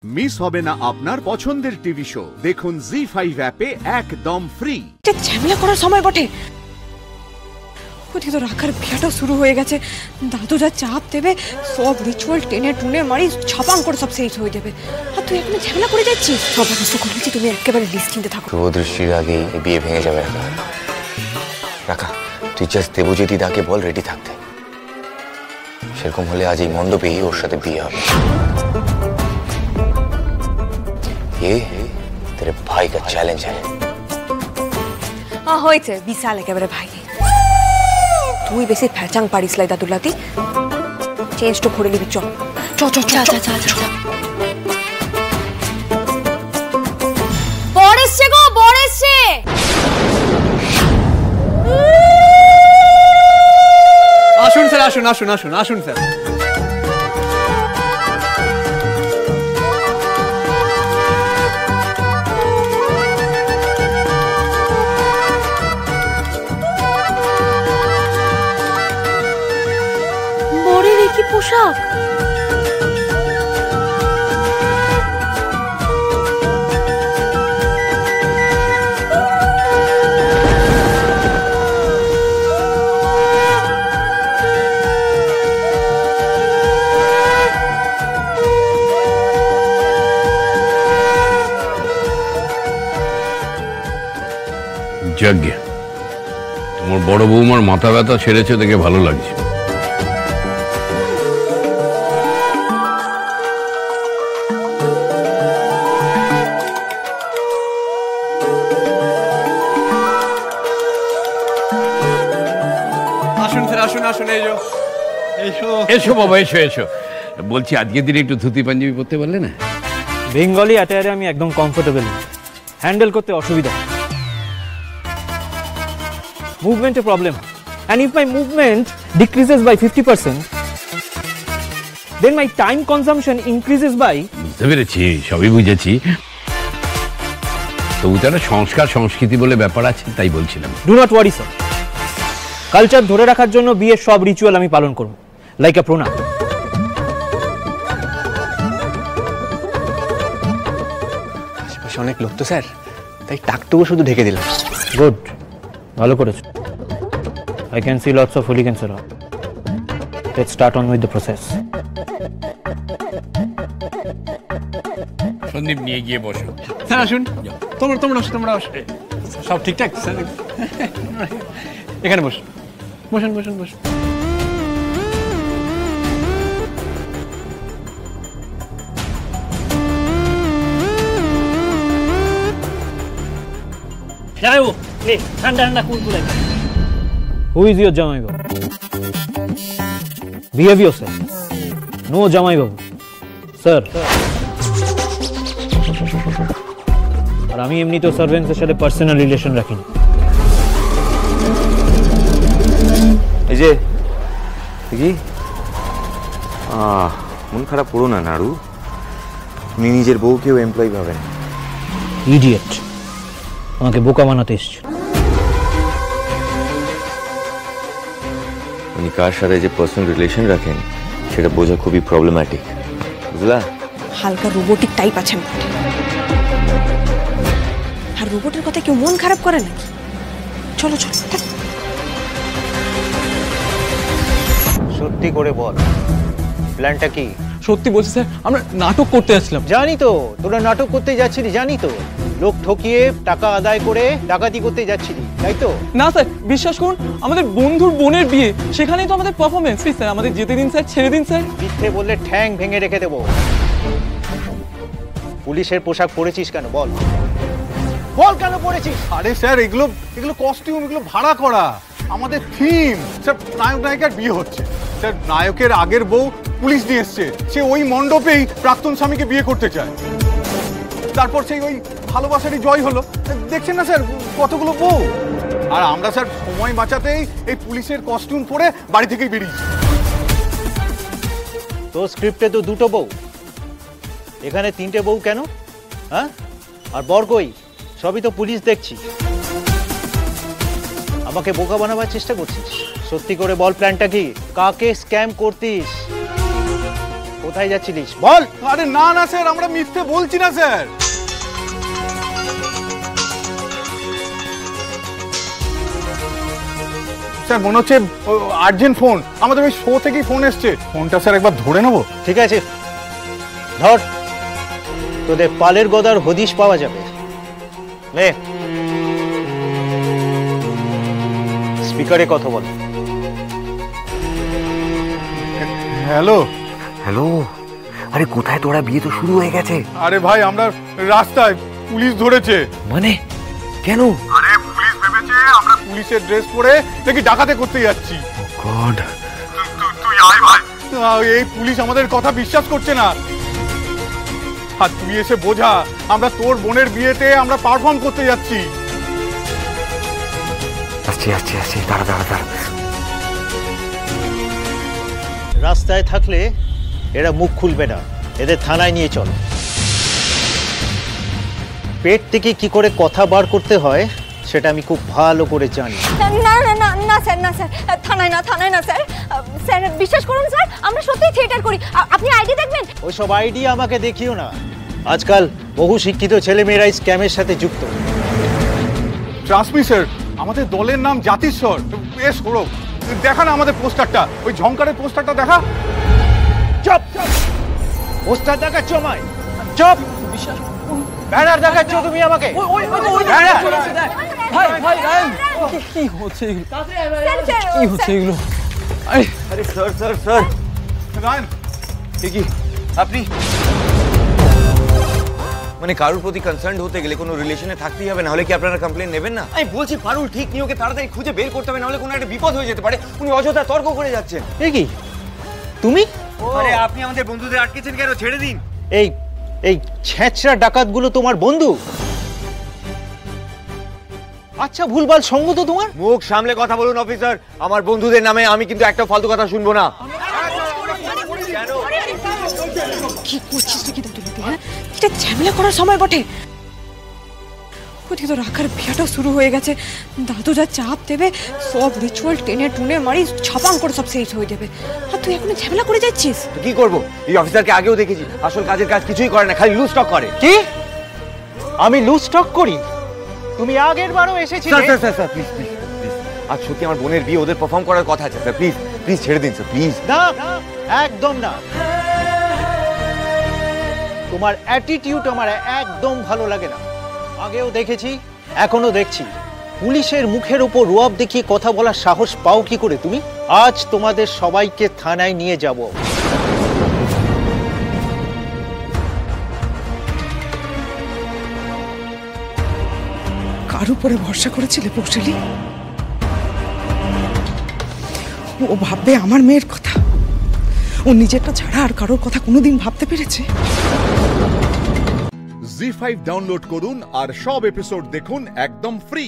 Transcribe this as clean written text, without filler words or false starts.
Miss হবে না আপনার পছন্দের টিভি শো। দেখুন জি5 অ্যাপে একদম ফ্রি। ঝামেলা করার সময় বটে। ওদিকে তো রাখার বিয়াটা শুরু হয়ে গেছে। দাদু যা চাপ দেবে সব রিচুয়াল টেনে টুনে মারি ছাপাং করে সব শেষ হয়ে যাবে। আর তুই এখন ঝামেলা করে যাচ্ছিস। সব ব্যবস্থা করে দিচ্ছি, তুমি একেবারে নিশ্চিন্তে থাকো। দৃষ্টির আগে বিয়ে ভেঙে যাবে। রাখা তুই জাস্ট দেবজ্যোতি দাকে বল রেডি থাকতে। সেরকম হলে আজ এই মণ্ডপেই ওর সাথে বিয়ে হবে। ये तेरे भाई का चैलेंज है। হয়েছে বিশাল একেবারে ভাই। তুই বেশি ফ্যাচাং পারিস লাই দাদুলাতি। চেঞ্জ তো করে নিবি। চল চল চল চল চল চল। বড়েছে গো বড়েছে। আসুন স্যার, আসুন আসুন আসুন আসুন স্যার। কি পোশাক! যাজ্ঞে তোমার বড় বৌমার মাথা ব্যথা ছেড়েছে দেখে ভালো লাগছে। এসো বাবা, এসো এসো। বলছি আজকের দিনে একটু ধুতি পাঞ্জাবি পরতে পারলে না? বেঙ্গলি অ্যাটায়ারে আমি একদম কমফোর্টেবল, হ্যান্ডেল করতে অসুবিধা। মুভমেন্টে problem, and if my movement decreases by 50%, then my time consumption increases by... বুঝতে পেরেছি, সবই বুঝেছি। তবু তারা সংস্কার সংস্কৃতি বলে ব্যাপার আছে, তাই বলছিলাম। Do not worry sir, culture ধরে রাখার জন্য বিয়ের সব রিচুয়াল আমি পালন করব, লাইক আ প্রণাম। আশেপাশে অনেক লোক তো স্যার, তাই টাকটুকু শুধু ঢেকে দিলাম। গুড, ভালো করেছো। I can see lots of hooligans around. Let's start on with the process. Sandeep নিয়ে গিয়ে বসো। স্যার আসুন। তোমরা বসো। সব ঠিকঠাক স্যার? এখানে বসুন বসুন বসুন বসুন। Who is your জামাই বাবু? Behave yourself. No জামাই বাবু স্যার। আর আমি এমনি তো সার্ভেন্টসের সাথে পার্সোনাল রিলেশন রাখি না। এই যে দেখি, মন খারাপ করো না নাড়ু, উনি নিজের বউকেও এমপ্লয়ি ভাবেন। ইডিয়েট, আমাকে বোকা বানাতে এসছে। উনি কার সাথে যে পার্সোনাল রিলেশন রাখেন সেটা বোঝা খুবই প্রবলেম্যাটিক, বুঝলা? হালকা রোবোটিক টাইপ আছেন। আর রোবটের কথা কেউ মন খারাপ করে নাকি? চলো চলো। সত্যি করে বল, প্ল্যানটা কি? সত্যি বলছি স্যার, আমরা নাটক করতে যাচ্ছিলাম। জানি তো তোরা নাটক করতে যাচ্ছিলি, জানি তো। লোক ঠকিয়ে টাকা আদায় করে ডাকাতি করতে যাচ্ছিলি, তাই তো? না স্যার, বিশ্বাস করুন, আমাদের বন্ধুর বোনের বিয়ে, সেখানেই তো আমাদের পারফরমেন্স। স্যার আমাদের যেতে দিন স্যার, ছেড়ে দিন স্যার। মিথ্যে বললে ঠ্যাং ভেঙে রেখে দেবো। পুলিশের পোশাক পরেছিস কেন বল? বল কেন পরেছিস? আরে স্যার, এগুলো কস্টিউম, এগুলো ভাড়া করা। আমাদের থিম স্যার, নায়ক নায়িকার বিয়ে হচ্ছে স্যার। নায়কের আগের বউ পুলিশ নিয়ে এসছে, সে ওই মণ্ডপেই প্রাক্তন স্বামীকে বিয়ে করতে চায়। তারপর সেই ওই ভালোবাসারই জয় হলো। দেখছেন না স্যার কতগুলো বউ। আর আমরা স্যার সময় বাঁচাতেই এই পুলিশের কস্টিউম পরে বাড়ি থেকেই বেরিয়েছি। তোর স্ক্রিপ্টে তো দুটো বউ, এখানে তিনটে বউ কেন? হ্যাঁ, আর বর কই? সবই তো পুলিশ দেখছি। আমাকে বোকা বানাবার চেষ্টা করছিস। সত্যি করে বল, প্ল্যানটা কি? কাকে স্ক্যাম করতিস? কোথায় যাচ্ছিলিস বল। আরে না না স্যার, আমরা মিথ্যে বলছি না স্যার। স্যার মনে হচ্ছে আর্জেন্ট ফোন, আমাদের ওই শো থেকেই ফোন এসছে। ফোনটা স্যার একবার ধরে নেবো? ঠিক আছে ধর, তোদের পালের গদার হদিশ পাওয়া যাবে। নে স্পিকারে কথা বল। হ্যালো হ্যালো, আরে কোথায় তোরা? বিয়ে তো শুরু হয়ে গেছে। আরে ভাই আমরা রাস্তায়, পুলিশ ধরেছে। মানে কেন? আরে পুলিশ ভেবেছে আমরা পুলিশের ড্রেস পরে নাকি ডাকাতি করতে যাচ্ছি। গড, তুই আয় ভাই। এই পুলিশ আমাদের কথা বিশ্বাস করছে না। আর তুই এসে বোঝা, আমরা তোর বোনের বিয়েতে আমরা পারফর্ম করতে যাচ্ছি। আসছি আসছি আসছি, দাঁড়া দাঁড়া দাঁড়া। রাস্তায় থাকলে এরা মুখ খুলবে না, এদের থানায় নিয়ে চল। পেট থেকে কি করে কথা বার করতে হয় সেটা আমি খুব ভালো করে জানি। না না না না স্যার, না স্যার, থানায় না স্যার। স্যার বিশ্বাস করুন স্যার, আমরা সত্যিই থিয়েটার করি। আপনি আইডি দেখবেন। ওইসব আইডিয়া আমাকে দেখিও না। আজকাল বহু শিক্ষিত ছেলেমেয়েরা স্ক্যামের সাথে যুক্ত। ট্রান্সমি স্যার, আমাদের দলের নাম জাতিস্বর। বেশ হলো, দেখা না আমাদের পোস্টারটা, ওই ঝংকারের পোস্টারটা দেখা। চপ পোস্টার দেখাচ্ছ আমায়? চপ ব্যানার দেখাচ্ছ তুমি আমাকে? ভাই ভাই রায়ন, কি হচ্ছে এগুলো? কি হচ্ছে এগুলো? আরে স্যার স্যার স্যার, রায়ন কি আপনি মানে কারোর প্রতি কনসার্ন হতে গেলে কোনো রিলেশনে থাকতেই হবে, না হলে কি আপনারা কমপ্লেন নেবেন না? আমি বলছি পারুল ঠিক নিয়ে ওকে তাড়াতাড়ি খুঁজে বের করতে হবে, না হলে কোনো একটা বিপদ হয়ে যেতে পারে। উনি অযথা তর্ক করে যাচ্ছেন। এ কি তুমি? আরে আপনি আমাদের বন্ধুদের আটকেছেন কেন? ছেড়ে দিন। এই এই ছেঁচড়া ডাকাতগুলো তোমার বন্ধু? আচ্ছা ভুলভাল সঙ্গ তো তোমার। মুখ সামলে কথা বলুন অফিসার। আমার বন্ধুদের নামে আমি কিন্তু একটা ফালতু কথা শুনবো না। কি করছিস তুই? কি দাদু, হ্যাঁ এটা ঝামেলা করার সময় বটে। ওদিকে তো রাখার বিয়াটাও শুরু হয়ে গেছে। দাদু যা চাপ দেবে, সব রিচুয়াল টেনে টুনে মারি ছাপাং করে সব শেষ হয়ে যাবে। আর তুই এখনো ঝামেলা করে যাচ্ছিস। তো কি করবো? এই অফিসারকে আগেও দেখেছি, আসল কাজের কাজ কিছুই করে না, খালি লুজ টক করে। কি আমি লুজ টক করি? তুমি আগের বারও এসেছিলে। Sir sir sir please please please, আজ সত্যি আমার বোনের বিয়ে, ওদের পারফর্ম করার কথা আছে স্যার। প্লিজ প্লিজ ছেড়ে দিন স্যার, প্লিজ। না একদম না। তোমার অ্যাটিটিউড আমার একদম ভালো লাগে না। আগেও দেখেছি, এখনো দেখছি। পুলিশের মুখের উপর রুয়াব দেখিয়ে কথা বলার সাহস পাও কি করে তুমি? আজ তোমাদের সবাইকে থানায় নিয়ে যাব। কার উপরে ভরসা করেছিলে পৌশালী? ও ভাববে আমার মেয়ের কথা? ও নিজেরটা ছাড়া আর কারোর কথা কোনোদিন ভাবতে পেরেছে? জি5 ডাউনলোড করুন আর সব এপিসোড দেখুন একদম ফ্রি।